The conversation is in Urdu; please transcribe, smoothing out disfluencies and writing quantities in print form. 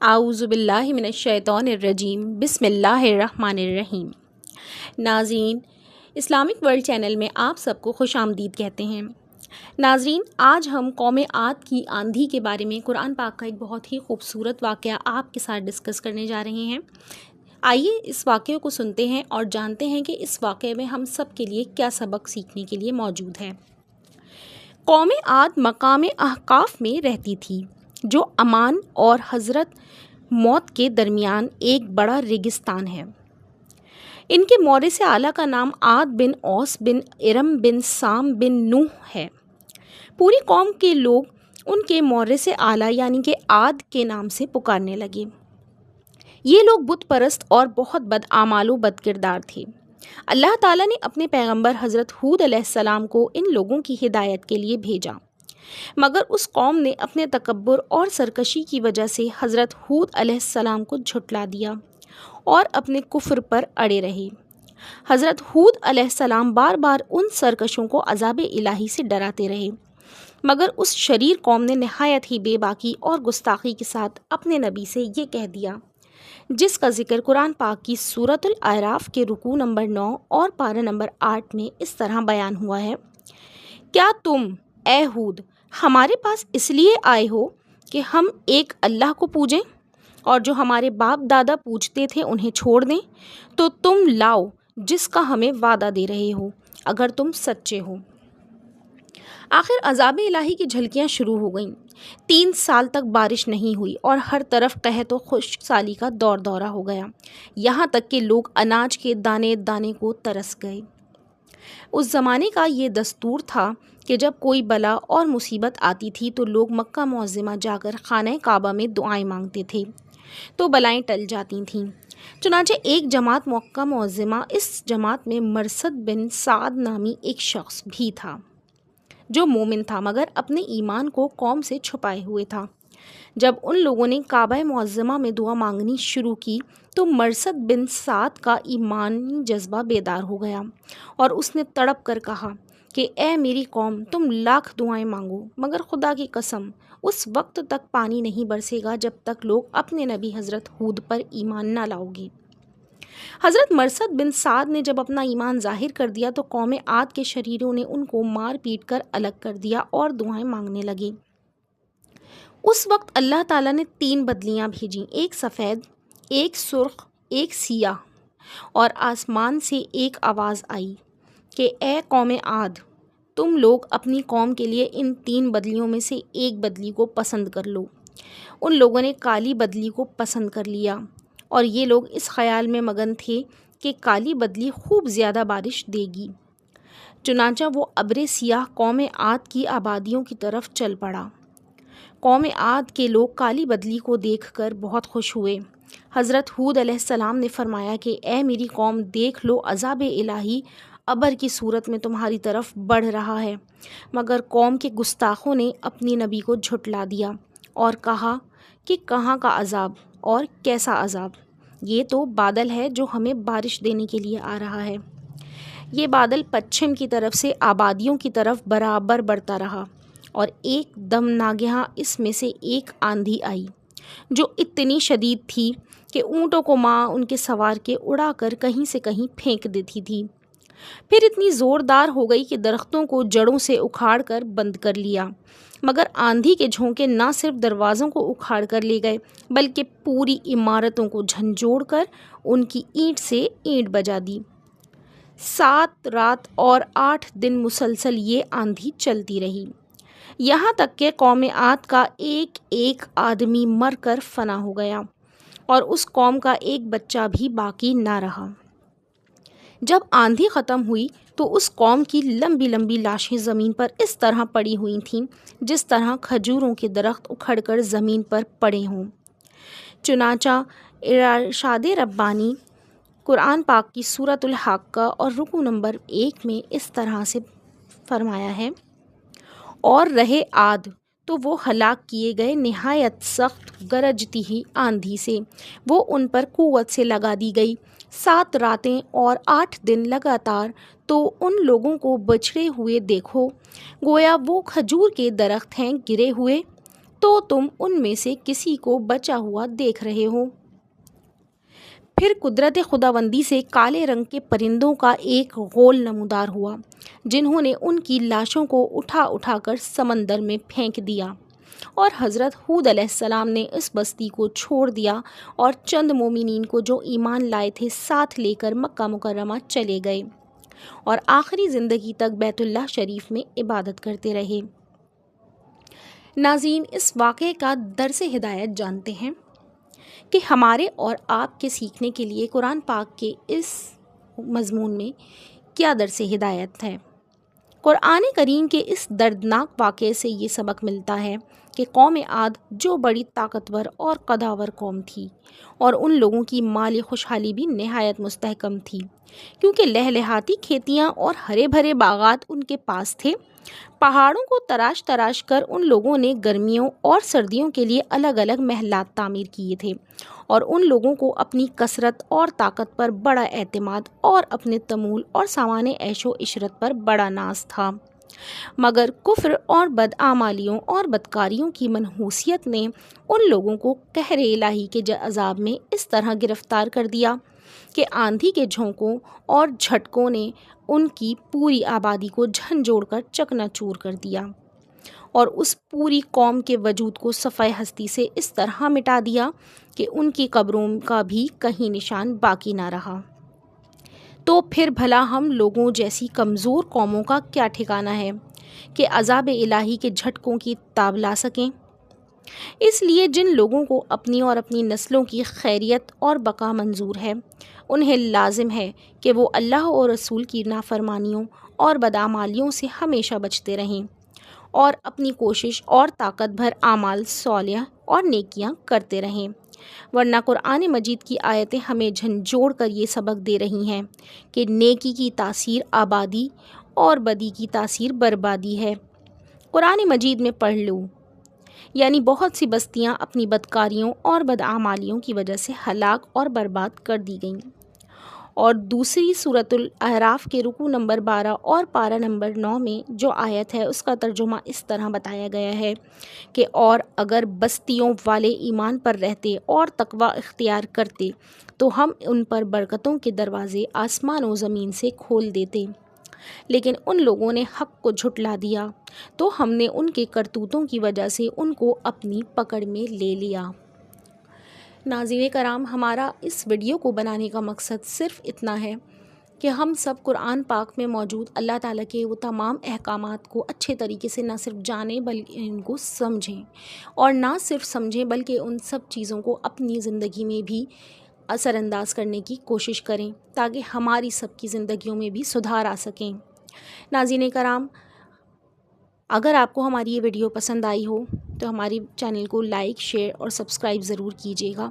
اعوذ باللہ من الشیطان الرجیم بسم اللہ الرحمن الرحیم۔ ناظرین، اسلامک ورلڈ چینل میں آپ سب کو خوش آمدید کہتے ہیں۔ ناظرین، آج ہم قوم عاد کی آندھی کے بارے میں قرآن پاک کا ایک بہت ہی خوبصورت واقعہ آپ کے ساتھ ڈسکس کرنے جا رہے ہیں۔ آئیے اس واقعے کو سنتے ہیں اور جانتے ہیں کہ اس واقعے میں ہم سب کے لیے کیا سبق سیکھنے کے لیے موجود ہے۔ قوم عاد مقام احقاف میں رہتی تھی، جو امان اور حضرت موت کے درمیان ایک بڑا ریگستان ہے۔ ان کے مورث اعلیٰ کا نام عاد بن اوس بن ارم بن سام بن نوح ہے۔ پوری قوم کے لوگ ان کے مورث اعلیٰ یعنی کہ عاد کے نام سے پکارنے لگے۔ یہ لوگ بت پرست اور بہت بد اعمال و بد کردار تھے۔ اللہ تعالیٰ نے اپنے پیغمبر حضرت ہود علیہ السلام کو ان لوگوں کی ہدایت کے لیے بھیجا، مگر اس قوم نے اپنے تکبر اور سرکشی کی وجہ سے حضرت ہود علیہ السلام کو جھٹلا دیا اور اپنے کفر پر اڑے رہے۔ حضرت ہود علیہ السلام بار بار ان سرکشوں کو عذاب الہی سے ڈراتے رہے، مگر اس شریر قوم نے نہایت ہی بے باکی اور گستاخی کے ساتھ اپنے نبی سے یہ کہہ دیا، جس کا ذکر قرآن پاک کی سورۃ الاعراف کے رکوع نمبر 9 اور پارہ نمبر 8 میں اس طرح بیان ہوا ہے: کیا تم اے ہود ہمارے پاس اس لیے آئے ہو کہ ہم ایک اللہ کو پوجیں اور جو ہمارے باپ دادا پوجتے تھے انہیں چھوڑ دیں؟ تو تم لاؤ جس کا ہمیں وعدہ دے رہے ہو، اگر تم سچے ہو۔ آخر عذاب الہی کی جھلکیاں شروع ہو گئیں۔ 3 سال تک بارش نہیں ہوئی اور ہر طرف قحط و خشک سالی کا دور دورہ ہو گیا، یہاں تک کہ لوگ اناج کے دانے دانے کو ترس گئے۔ اس زمانے کا یہ دستور تھا کہ جب کوئی بلا اور مصیبت آتی تھی تو لوگ مکہ معظمہ جا کر خانہ کعبہ میں دعائیں مانگتے تھے تو بلائیں ٹل جاتی تھیں۔ چنانچہ ایک جماعت مکہ معظمہ، اس جماعت میں مرثد بن سعد نامی ایک شخص بھی تھا جو مومن تھا مگر اپنے ایمان کو قوم سے چھپائے ہوئے تھا۔ جب ان لوگوں نے کعبہ معظمہ میں دعا مانگنی شروع کی تو مرثد بن سعد کا ایمانی جذبہ بیدار ہو گیا اور اس نے تڑپ کر کہا کہ اے میری قوم، تم لاکھ دعائیں مانگو مگر خدا کی قسم اس وقت تک پانی نہیں برسے گا جب تک لوگ اپنے نبی حضرت ہود پر ایمان نہ لاؤ گے۔ حضرت مرثد بن سعد نے جب اپنا ایمان ظاہر کر دیا تو قوم عاد کے شریروں نے ان کو مار پیٹ کر الگ کر دیا اور دعائیں مانگنے لگے۔ اس وقت اللہ تعالیٰ نے 3 بدلیاں بھیجیں، ایک سفید، ایک سرخ، ایک سیاہ، اور آسمان سے ایک آواز آئی کہ اے قوم عاد، تم لوگ اپنی قوم کے لیے ان 3 بدلیوں میں سے ایک بدلی کو پسند کر لو۔ ان لوگوں نے کالی بدلی کو پسند کر لیا اور یہ لوگ اس خیال میں مگن تھے کہ کالی بدلی خوب زیادہ بارش دے گی۔ چنانچہ وہ ابر سیاہ قوم عاد کی آبادیوں کی طرف چل پڑا۔ قوم عاد کے لوگ کالی بدلی کو دیکھ کر بہت خوش ہوئے۔ حضرت ہود علیہ السلام نے فرمایا کہ اے میری قوم، دیکھ لو عذاب الہی ابر کی صورت میں تمہاری طرف بڑھ رہا ہے، مگر قوم کے گستاخوں نے اپنی نبی کو جھٹلا دیا اور کہا کہ کہاں کا عذاب اور کیسا عذاب؟ یہ تو بادل ہے جو ہمیں بارش دینے کے لیے آ رہا ہے۔ یہ بادل پچھم کی طرف سے آبادیوں کی طرف برابر بڑھتا رہا اور ایک دم ناگہاں اس میں سے ایک آندھی آئی جو اتنی شدید تھی کہ اونٹوں کو ماں ان کے سوار کے اڑا کر کہیں سے کہیں پھینک دیتی تھی، پھر اتنی زوردار ہو گئی کہ درختوں کو جڑوں سے اکھاڑ کر بند کر لیا، مگر آندھی کے جھونکے نہ صرف دروازوں کو اکھاڑ کر لے گئے بلکہ پوری عمارتوں کو جھنجھوڑ کر ان کی اینٹ سے اینٹ بجا دی۔ 7 رات اور 8 دن مسلسل یہ آندھی چلتی رہی، یہاں تک کہ قوم عاد کا ایک ایک آدمی مر کر فنا ہو گیا اور اس قوم کا ایک بچہ بھی باقی نہ رہا۔ جب آندھی ختم ہوئی تو اس قوم کی لمبی لمبی لاشیں زمین پر اس طرح پڑی ہوئی تھیں جس طرح کھجوروں کے درخت اکھڑ کر زمین پر پڑے ہوں۔ چنانچہ ارشاد ربانی قرآن پاک کی سورۃ الحاقہ اور رکوع نمبر 1 میں اس طرح سے فرمایا ہے: اور رہے عاد تو وہ ہلاک کیے گئے نہایت سخت گرجتی ہی آندھی سے، وہ ان پر قوت سے لگا دی گئی 7 راتیں اور 8 دن لگاتار، تو ان لوگوں کو بچھڑے ہوئے دیکھو، گویا وہ کھجور کے درخت ہیں گرے ہوئے، تو تم ان میں سے کسی کو بچا ہوا دیکھ رہے ہو۔ پھر قدرت خداوندی سے کالے رنگ کے پرندوں کا ایک غول نمودار ہوا، جنہوں نے ان کی لاشوں کو اٹھا اٹھا کر سمندر میں پھینک دیا، اور حضرت ہود علیہ السلام نے اس بستی کو چھوڑ دیا اور چند مومنین کو جو ایمان لائے تھے ساتھ لے کر مکہ مکرمہ چلے گئے، اور آخری زندگی تک بیت اللہ شریف میں عبادت کرتے رہے۔ ناظرین، اس واقعے کا درس ہدایت جانتے ہیں کہ ہمارے اور آپ کے سیکھنے کے لیے قرآن پاک کے اس مضمون میں کیا درس ہدایت ہے۔ قرآن کریم کے اس دردناک واقعے سے یہ سبق ملتا ہے کہ قوم عاد جو بڑی طاقتور اور قداور قوم تھی، اور ان لوگوں کی مالی خوشحالی بھی نہایت مستحکم تھی، کیونکہ لہلہاتی کھیتیاں اور ہرے بھرے باغات ان کے پاس تھے۔ پہاڑوں کو تراش تراش کر ان لوگوں نے گرمیوں اور سردیوں کے لیے الگ الگ محلات تعمیر کیے تھے، اور ان لوگوں کو اپنی کثرت اور طاقت پر بڑا اعتماد اور اپنے تمول اور سامان عیش و عشرت پر بڑا ناز تھا۔ مگر کفر اور بدعمالیوں اور بدکاریوں کی منحوسیت نے ان لوگوں کو قہر الہی کے عذاب میں اس طرح گرفتار کر دیا کہ آندھی کے جھونکوں اور جھٹکوں نے ان کی پوری آبادی کو جھنجھوڑ کر چکنا چور کر دیا، اور اس پوری قوم کے وجود کو صفحہ ہستی سے اس طرح مٹا دیا کہ ان کی قبروں کا بھی کہیں نشان باقی نہ رہا۔ تو پھر بھلا ہم لوگوں جیسی کمزور قوموں کا کیا ٹھکانہ ہے کہ عذاب الہی کے جھٹکوں کی تاب لا سکیں؟ اس لیے جن لوگوں کو اپنی اور اپنی نسلوں کی خیریت اور بقا منظور ہے، انہیں لازم ہے کہ وہ اللہ اور رسول کی نافرمانیوں اور بدعمالیوں سے ہمیشہ بچتے رہیں، اور اپنی کوشش اور طاقت بھر اعمال صالحہ اور نیکیاں کرتے رہیں، ورنہ قرآن مجید کی آیتیں ہمیں جھنجھوڑ کر یہ سبق دے رہی ہیں کہ نیکی کی تاثیر آبادی اور بدی کی تاثیر بربادی ہے۔ قرآن مجید میں پڑھ لو، یعنی بہت سی بستیاں اپنی بدکاریوں اور بدعمالیوں کی وجہ سے ہلاک اور برباد کر دی گئیں، اور دوسری سورۃ الاعراف کے رکوع نمبر 12 اور پارہ نمبر 9 میں جو آیت ہے اس کا ترجمہ اس طرح بتایا گیا ہے کہ اور اگر بستیوں والے ایمان پر رہتے اور تقوی اختیار کرتے تو ہم ان پر برکتوں کے دروازے آسمان و زمین سے کھول دیتے، لیکن ان لوگوں نے حق کو جھٹلا دیا تو ہم نے ان کے کرتوتوں کی وجہ سے ان کو اپنی پکڑ میں لے لیا۔ ناظرین کرام، ہمارا اس ویڈیو کو بنانے کا مقصد صرف اتنا ہے کہ ہم سب قرآن پاک میں موجود اللہ تعالیٰ کے وہ تمام احکامات کو اچھے طریقے سے نہ صرف جانیں بلکہ ان کو سمجھیں، اور نہ صرف سمجھیں بلکہ ان سب چیزوں کو اپنی زندگی میں بھی اثر انداز کرنے کی کوشش کریں، تاکہ ہماری سب کی زندگیوں میں بھی سدھار آ سکیں۔ ناظرین کرام، اگر آپ کو ہماری یہ ویڈیو پسند آئی ہو تو ہماری چینل کو لائک، شیئر اور سبسکرائب ضرور کیجیے گا،